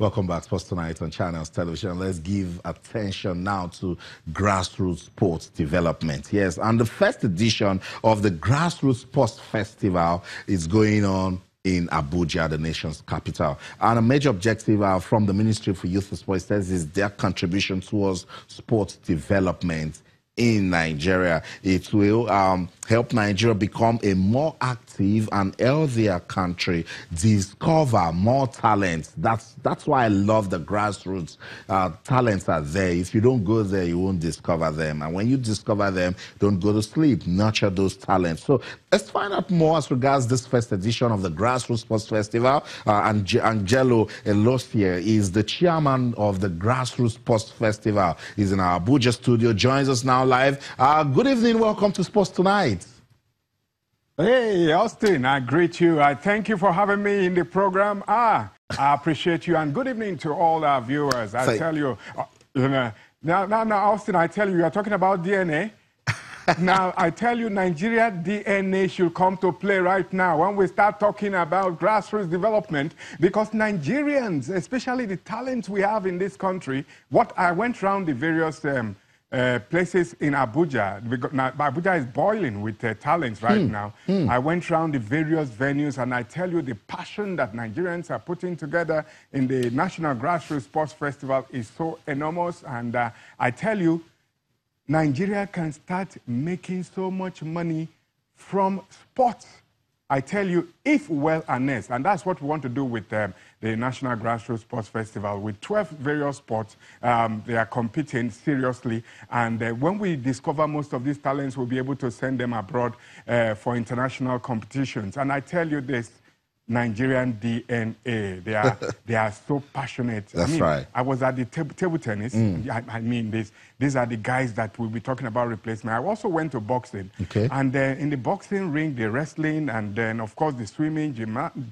Welcome back, Sports Tonight on Channels Television. Let's give attention now to Grassroots Sports Development. Yes, and the first edition of the Grassroots Sports Festival is going on in Abuja, the nation's capital. And a major objective from the Ministry for Youth and Sports is their contribution towards sports development in Nigeria. It will help Nigeria become a more active and healthier country, discover more talents. That's why I love the grassroots. Talents are there. If you don't go there, you won't discover them. And when you discover them, don't go to sleep. Nurture those talents. So let's find out more as regards this first edition of the Grassroots Sports Festival. Angelo Elosier is the chairman of the Grassroots Sports Festival. He's in our Abuja studio, joins us now live. Good evening, welcome to Sports Tonight. Hey, Austin, I greet you. I thank you for having me in the program. I appreciate you, and good evening to all our viewers. I tell you, now, Austin, I tell you, you are talking about DNA. Now, I tell you, Nigeria DNA should come to play right now when we start talking about grassroots development, because Nigerians, especially the talents we have in this country, I went around the various places in Abuja, because now Abuja is boiling with talents right now. I went around the various venues, and I tell you, the passion that Nigerians are putting together in the National Grassroots Sports Festival is so enormous. And I tell you, Nigeria can start making so much money from sports. I tell you, if well harnessed, and that's what we want to do with the National Grassroots Sports Festival. With 12 various sports, they are competing seriously. And when we discover most of these talents, we'll be able to send them abroad for international competitions. And I tell you this, Nigerian DNA, they are so passionate. That's right. I was at the table tennis. I mean, these are the guys that we'll be talking about replacement. I also went to boxing. Okay. And in the boxing ring, the wrestling, and then, of course, the swimming,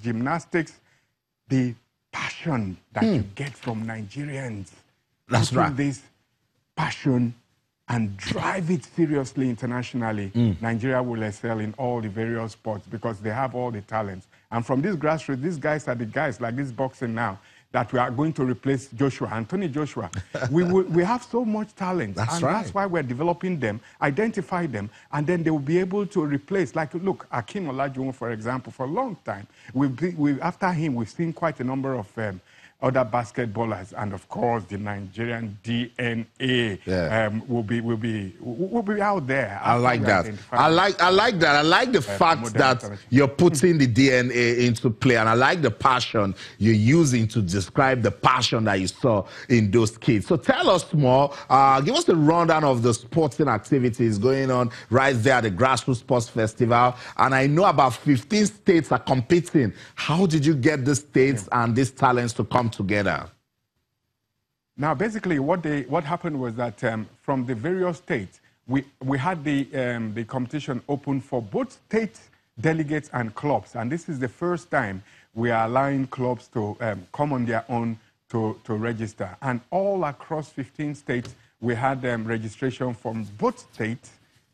gymnastics, the passion that you get from Nigerians. That's right. This passion and drive it seriously internationally, Nigeria will excel in all the various sports because they have all the talents. And from this grassroots, these guys are the guys like this boxing now that we are going to replace Anthony Joshua. we have so much talent. That's why we're developing them, identify them, and then they will be able to replace. Like, look, Akim Olajuwon, for example, for a long time. After him, we've seen quite a number of other basketballers, and of course the Nigerian DNA will be out there. I like that. I like that. I like the fact that you're putting the DNA into play, and I like the passion you're using to describe the passion that you saw in those kids. So tell us more. Give us a rundown of the sporting activities going on right there at the Grassroots Sports Festival. And I know about 15 states are competing. How did you get the states and these talents to come together? Now, basically, what happened was that from the various states, we had the competition open for both state delegates and clubs, and this is the first time we are allowing clubs to come on their own to register. And all across 15 states, we had registration from both states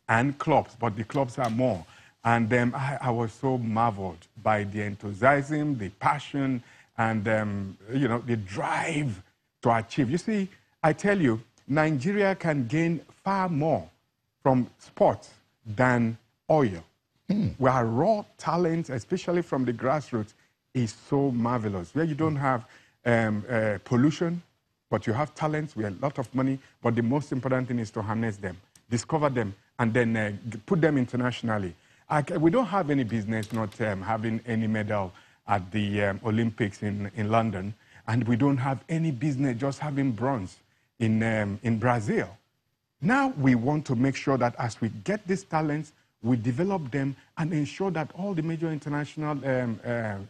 and clubs, but the clubs are more. And I was so marveled by the enthusiasm, the passion, and the drive to achieve. You see, I tell you, Nigeria can gain far more from sports than oil. Where raw talent, especially from the grassroots, is so marvelous. Where you don't have pollution, but you have talents, we have a lot of money, but the most important thing is to harness them, discover them, and then put them internationally. We don't have any business not having any medal at the Olympics in London, and we don't have any business just having bronze in Brazil. Now we want to make sure that as we get these talents, we develop them and ensure that all the major international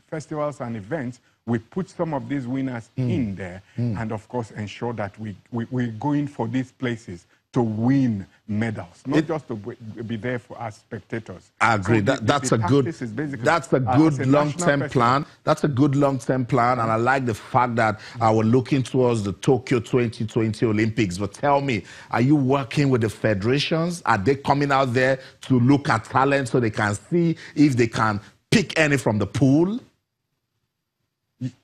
festivals and events, we put some of these winners in there, and of course ensure that we're going for these places to win medals, not just to be there for us spectators. I agree. So that's a good long-term plan. That's a good long-term plan, and I like the fact that we're looking towards the Tokyo 2020 Olympics. But tell me, are you working with the federations? Are they coming out there to look at talent so they can see if they can pick any from the pool?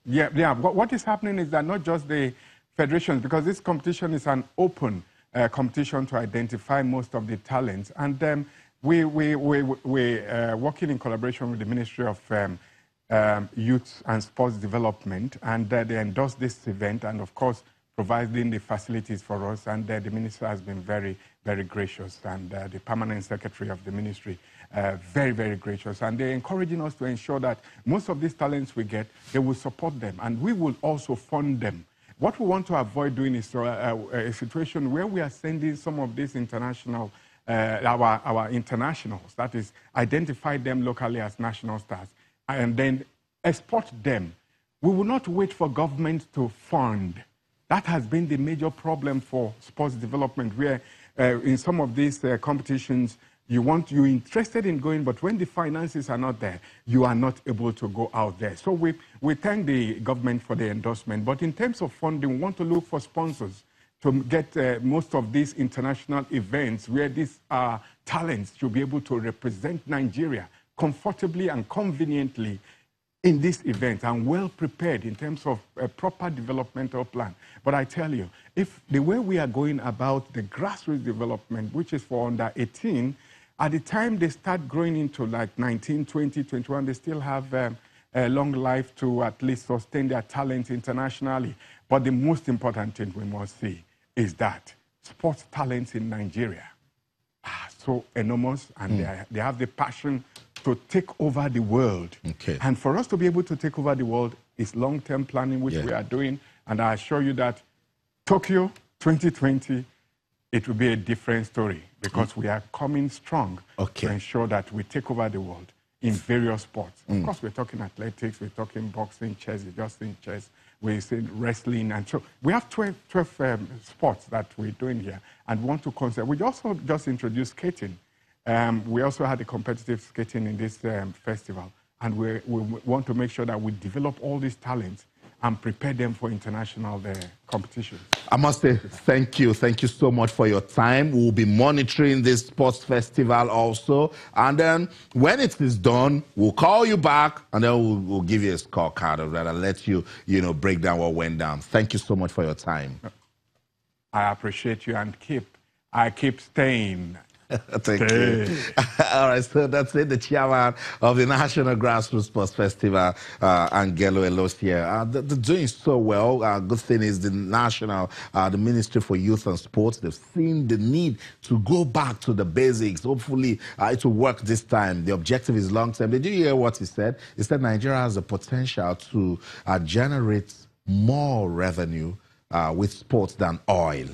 Yeah. What is happening is that not just the federations, because this competition is an open competition to identify most of the talents, and we're working in collaboration with the Ministry of Youth and Sports Development, and they endorsed this event, and of course providing the facilities for us, and the minister has been very, very gracious, and the permanent secretary of the ministry, very, very gracious, and they're encouraging us to ensure that most of these talents we get, they will support them, and we will also fund them. What we want to avoid doing is a situation where we are sending some of these international, our internationals, that is, identify them locally as national stars, and then export them. We will not wait for government to fund. That has been the major problem for sports development, where in some of these competitions, you're interested in going, but when the finances are not there, you are not able to go out there. So we thank the government for the endorsement. But in terms of funding, we want to look for sponsors to get most of these international events where these talents should be able to represent Nigeria comfortably and conveniently in this event, and well prepared in terms of a proper developmental plan. But I tell you, if the way we are going about the grassroots development, which is for under 18, at the time they start growing into like 19, 20, 21, they still have a long life to at least sustain their talent internationally. But the most important thing we must see is that sports talents in Nigeria are so enormous, and they have the passion to take over the world. Okay. And for us to be able to take over the world is long-term planning, which we are doing. And I assure you that Tokyo 2020, it will be a different story, because we are coming strong to ensure that we take over the world in various sports. Of course, we're talking athletics, we're talking boxing, chess, just in chess, we're saying wrestling. And so we have 12 sports that we're doing here, and want to consider. We also just introduced skating. We also had a competitive skating in this festival, and we want to make sure that we develop all these talents and prepare them for international competitions. I must say thank you. Thank you so much for your time. We'll be monitoring this sports festival also. And then when it is done, we'll call you back, and then we'll give you a scorecard of that and let you, break down what went down. Thank you so much for your time. I appreciate you, and I keep staying. Thank you. All right, so that's it. The chairman of the National Grassroots Sports Festival, Angelo Elosia. They're doing so well. Good thing is the the Ministry for Youth and Sports, they've seen the need to go back to the basics. Hopefully, it will work this time. The objective is long-term. Did you hear what he said? He said Nigeria has the potential to generate more revenue with sports than oil.